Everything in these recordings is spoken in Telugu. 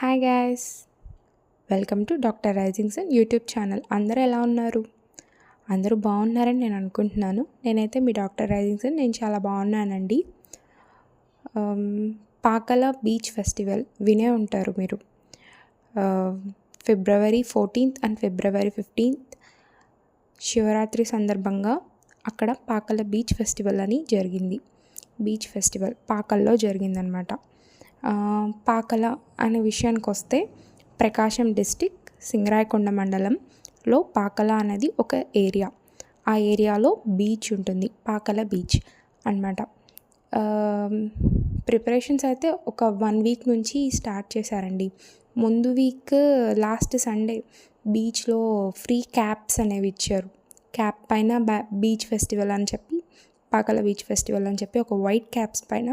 Hi guys, welcome to Doctor Rising Sun YouTube channel. అందరూ ఎలా ఉన్నారు? అందరూ బాగున్నారని నేను అనుకుంటున్నాను. నేనైతే మీ డాక్టర్ రైజింగ్ సన్ నేను చాలా బాగున్నానండి. పాకల బీచ్ ఫెస్టివల్ వినే ఉంటారు మీరు. ఫిబ్రవరి 14th and February 15th Shivaratri సందర్భంగా అక్కడ పాకల బీచ్ ఫెస్టివల్ అని జరిగింది. బీచ్ ఫెస్టివల్ పాకల్లో జరిగిందనమాట. పాకల అనే విషయానికి వస్తే ప్రకాశం డిస్టిక్ సింగరాయకొండ మండలంలో పాకల అనేది ఒక ఏరియా. ఆ ఏరియాలో బీచ్ ఉంటుంది, పాకల బీచ్ అన్నమాట. ప్రిపరేషన్స్ అయితే ఒక 1 వీక్ నుంచి స్టార్ట్ చేశారండి. ముందు వీక్ లాస్ట్ సండే బీచ్లో ఫ్రీ క్యాప్స్ అనేవి ఇచ్చారు. క్యాప్ పైన బీచ్ ఫెస్టివల్ అని చెప్పి, పాకల బీచ్ ఫెస్టివల్ అని చెప్పి ఒక వైట్ క్యాప్స్ పైన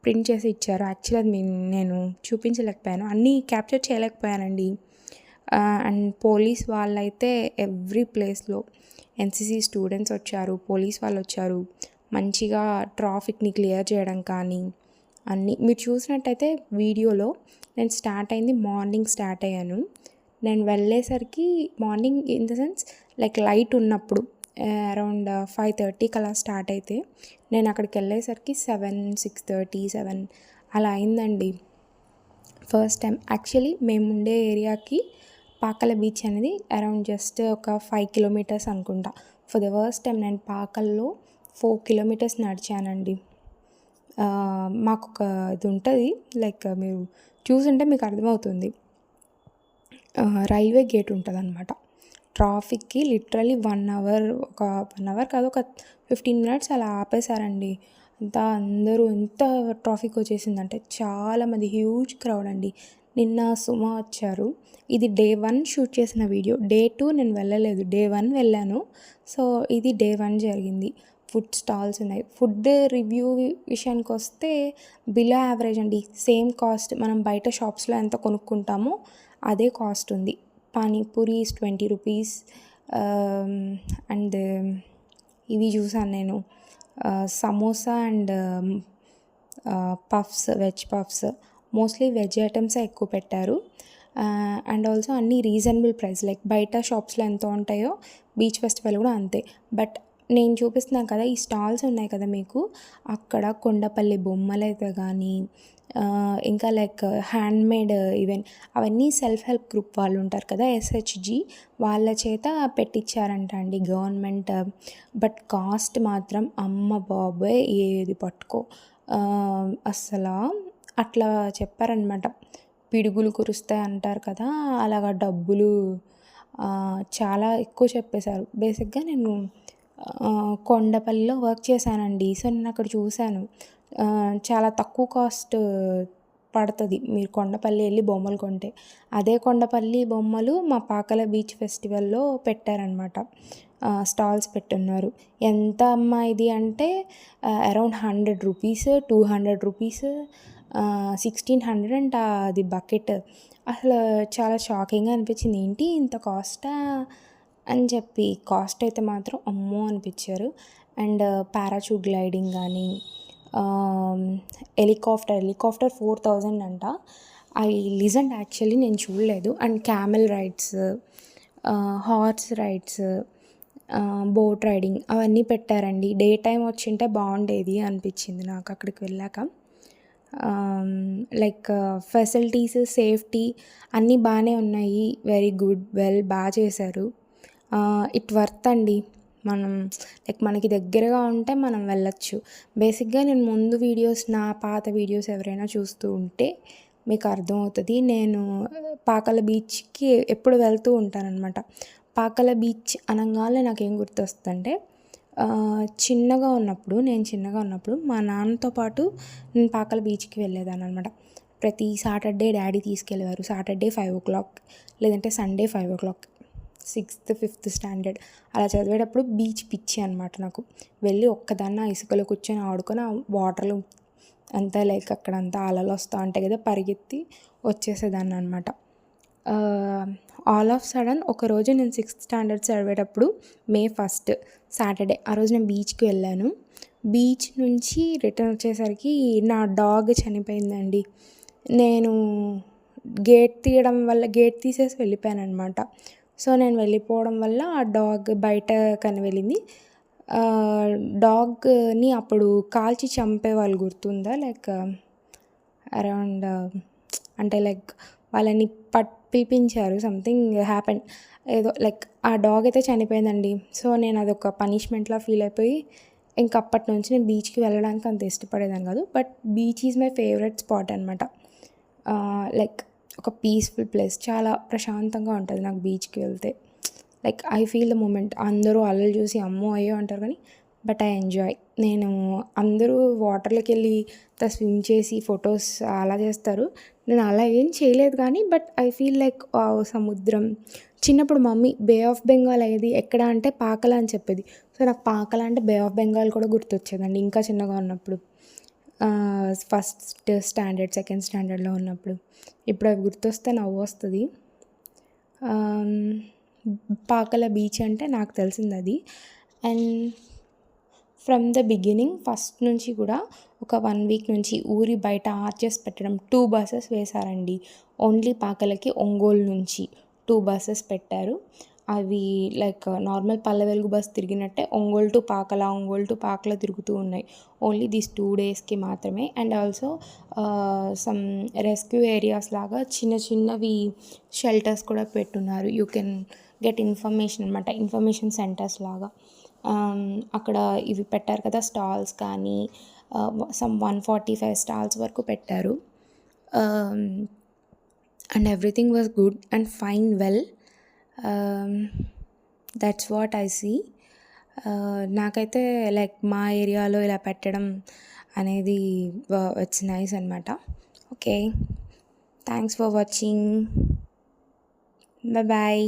ప్రింట్ చేసి ఇచ్చారు. యాక్చువల్లీ అది నేను చూపించలేకపోయాను, అన్నీ క్యాప్చర్ చేయలేకపోయానండి. అండ్ పోలీస్ వాళ్ళైతే ఎవ్రీ ప్లేస్లో ఎన్సీసీ స్టూడెంట్స్ వచ్చారు, పోలీస్ వాళ్ళు వచ్చారు. మంచిగా ట్రాఫిక్ని క్లియర్ చేయడం కానీ అన్నీ మీరు చూసినట్టయితే వీడియోలో నేను స్టార్ట్ అయింది మార్నింగ్ స్టార్ట్ అయ్యాను. నేను వెళ్ళేసరికి morning in the sense like light ఉన్నప్పుడు అరౌండ్ 5:30కి అలా స్టార్ట్ అయితే నేను అక్కడికి వెళ్ళేసరికి 6:30 అలా అయిందండి. ఫస్ట్ టైం యాక్చువల్లీ మేము ఉండే ఏరియాకి పాకల బీచ్ అనేది అరౌండ్ జస్ట్ ఒక 5 కిలోమీటర్స్ అనుకుంటా. ఫర్ ద ఫస్ట్ టైం నేను పాకల్లో 4 కిలోమీటర్స్ నడిచానండి. మాకు ఒక ఇది ఉంటుంది, లైక్ మీరు చూసుంటే మీకు అర్థమవుతుంది. రైల్వే గేట్ ఉంటుంది అనమాట. ట్రాఫిక్కి లిటరలీ 1 అవర్, ఒక 1 అవర్ కాదు, ఒక 15 మినిట్స్ అలా ఆపేశారండి. అందరూ ఎంత ట్రాఫిక్ వచ్చేసిందంటే చాలామంది, హ్యూజ్ క్రౌడ్ అండి. నిన్న సుమ వచ్చారు. ఇది డే 1 షూట్ చేసిన వీడియో. డే 2 నేను వెళ్ళలేదు, డే 1 వెళ్ళాను. సో ఇది డే 1 జరిగింది. ఫుడ్ స్టాల్స్ ఉన్నాయి. ఫుడ్ రివ్యూ విషయానికి వస్తే బిలో యావరేజ్ అండి. సేమ్ కాస్ట్ మనం బయట షాప్స్లో ఎంత కొనుక్కుంటామో అదే కాస్ట్ ఉంది. పానీపూరి 20 రూపీస్. అండ్ ఇవి చూసాను నేను, samosa and puffs, veg puffs. Mostly veg ఐటమ్సే ఎక్కువ పెట్టారు. అండ్ ఆల్సో అన్నీ రీజనబుల్ ప్రైస్, లైక్ బయట షాప్స్లో ఎంత ఉంటాయో బీచ్ ఫెస్టివల్ కూడా అంతే. బట్ నేను చూపిస్తున్నాను కదా, ఈ స్టాల్స్ ఉన్నాయి కదా మీకు, అక్కడ కొండపల్లి బొమ్మలైతే కానీ ఇంకా లైక్ హ్యాండ్మేడ్ ఈవెన్ అవన్నీ సెల్ఫ్ హెల్ప్ గ్రూప్ వాళ్ళు ఉంటారు కదా, SHG వాళ్ళ చేత పెట్టించారంట అండి గవర్నమెంట్. బట్ కాస్ట్ మాత్రం అమ్మ బాబాయ్ ఏది పట్టుకో, అసలు అట్లా చెప్పారనమాట. పిడుగులు కురుస్తాయి అంటారు కదా, అలాగా డబ్బులు చాలా ఎక్కువ చెప్పేశారు. బేసిక్గా నేను కొండపల్లిలో వర్క్ చేశానండి. సో నేను అక్కడ చూశాను, చాలా తక్కువ కాస్ట్ పడుతుంది మీరు కొండపల్లి వెళ్ళి బొమ్మలు కొంటే. అదే కొండపల్లి బొమ్మలు మా పాకల బీచ్ ఫెస్టివల్లో పెట్టారనమాట. స్టాల్స్ పెట్టున్నారు. ఎంత అమ్మా ఇది అంటే అరౌండ్ 100 రూపీస్, 200 రూపీస్, 1600 అంట అది బకెట్. అసలు చాలా షాకింగ్గా అనిపించింది, ఏంటి ఇంత కాస్టా అని చెప్పి. కాస్ట్ అయితే మాత్రం అమ్మో అనిపించారు. అండ్ పారాచూట్ గ్లైడింగ్ కానీ, హెలికాప్టర్ 4000 అంట. ఐ లిజన్ యాక్చువల్లీ నేను చూడలేదు. And camel rides, horse rides, boat riding అవన్నీ పెట్టారండి. డే టైం వచ్చింటే బాగుండేది అనిపించింది నాకు అక్కడికి వెళ్ళాక. లైక్ ఫెసిలిటీస్, సేఫ్టీ అన్నీ బాగానే ఉన్నాయి. వెరీ గుడ్, బాగా చేశారు. ఇట్ వర్త్ అండి. మనం లైక్ మనకి దగ్గరగా ఉంటే మనం వెళ్ళొచ్చు. బేసిక్గా నేను ముందు వీడియోస్, నా పాత వీడియోస్ ఎవరైనా చూస్తూ ఉంటే మీకు అర్థమవుతుంది. నేను పాకల బీచ్కి ఎప్పుడు వెళ్తూ ఉంటానన్నమాట. పాకల బీచ్ అనగానే నాకేం గుర్తొస్తుందంటే, నేను చిన్నగా ఉన్నప్పుడు మా నాన్నతో పాటు నేను పాకల బీచ్కి వెళ్ళేదాన్ని అనమాట. ప్రతి సాటర్డే డాడీ తీసుకెళ్ళేవారు. సాటర్డే 5 o'clock లేదంటే Sunday 5 o'clock. 6th 5th standard అలా చదివేటప్పుడు బీచ్ పిచ్చి అనమాట నాకు. వెళ్ళి ఒక్కదాన్న ఇసుకలో కూర్చొని ఆడుకొని, ఆ వాటర్లో అంతా లైక్ అక్కడంతా అలలు వస్తూ ఉంటాయి కదా, పరిగెత్తి వచ్చేసేదాన్ని అనమాట. ఆల్ ఆఫ్ సడన్ ఒకరోజు నేను 6th స్టాండర్డ్ చదివేటప్పుడు May 1st సాటర్డే, ఆ రోజు నేను బీచ్కి వెళ్ళాను. బీచ్ నుంచి రిటర్న్ వచ్చేసరికి నా డాగ్ చనిపోయిందండి. నేను గేట్ తీసేసి వెళ్ళిపోయాను అనమాట. సో నేను వెళ్ళిపోవడం వల్ల ఆ డాగ్ బయట కని వెళ్ళింది. డాగ్ని అప్పుడు కాల్చి చంపేవాళ్ళు గుర్తుందా? లైక్ అరౌండ్ అంటే లైక్ వాళ్ళని పిలిపించారు, సంథింగ్ హ్యాపెన్, ఏదో లైక్ ఆ డాగ్ అయితే చనిపోయిందండి. సో నేను అదొక పనిష్మెంట్లా ఫీల్ అయిపోయి ఇంక అప్పటి నుంచి నేను బీచ్కి వెళ్ళడానికి అంత ఇష్టపడేదాన్ని కాదు. But beach is my favourite spot అనమాట. లైక్ ఒక పీస్ఫుల్ ప్లేస్, చాలా ప్రశాంతంగా ఉంటుంది నాకు బీచ్కి వెళ్తే. Like I feel the moment. అందరూ అలలు చూసి అమ్మో అయ్యో అంటారు కానీ బట్ ఐ ఎంజాయ్. నేను అందరూ వాటర్లోకి వెళ్ళి స్విమ్ చేసి ఫొటోస్ అలా చేస్తారు, నేను అలా ఏం చేయలేదు కానీ బట్ ఐ ఫీల్ లైక్ సముద్రం. చిన్నప్పుడు మమ్మీ బే ఆఫ్ బెంగాల్ అయ్యేది ఎక్కడ అంటే పాకల అని చెప్పేది. సో నాకు పాకల అంటే బే ఆఫ్ బెంగాల్ కూడా గుర్తొచ్చేదండి ఇంకా చిన్నగా ఉన్నప్పుడు, ఫస్ట్ స్టాండర్డ్ సెకండ్ స్టాండర్డ్లో ఉన్నప్పుడు. ఇప్పుడు అవి గుర్తొస్తే నవ్వు వస్తుంది. పాకల బీచ్ అంటే నాకు తెలిసింది అది. And from the beginning first నుంచి కూడా ఒక 1 వీక్ నుంచి ఊరి బయట ఆర్చెస్ పెట్టడం, 2 బస్సెస్ వేశారండి. ఓన్లీ పాకలకి ఒంగోలు నుంచి 2 బస్సెస్ పెట్టారు. అవి like normal Palle Velugu bus తిరిగినట్టే Ongole to Pakala తిరుగుతూ ఉన్నాయి. ఓన్లీ దీస్ 2 డేస్కి మాత్రమే. And also some rescue areas లాగా చిన్నవి షెల్టర్స్ కూడా పెట్టున్నారు. యూ కెన్ గెట్ ఇన్ఫర్మేషన్ అనమాట, ఇన్ఫర్మేషన్ సెంటర్స్ లాగా. అక్కడ ఇవి పెట్టారు కదా స్టాల్స్ కానీ, సమ్ 145 స్టాల్స్ వరకు పెట్టారు. And everything was good and fine well. That's what I see. నాకైతే లైక్ మా ఏరియాలో ఇలా పెట్టడం అనేది ఇట్స్ నైస్ అనమాట. Okay, thanks for watching. Bye.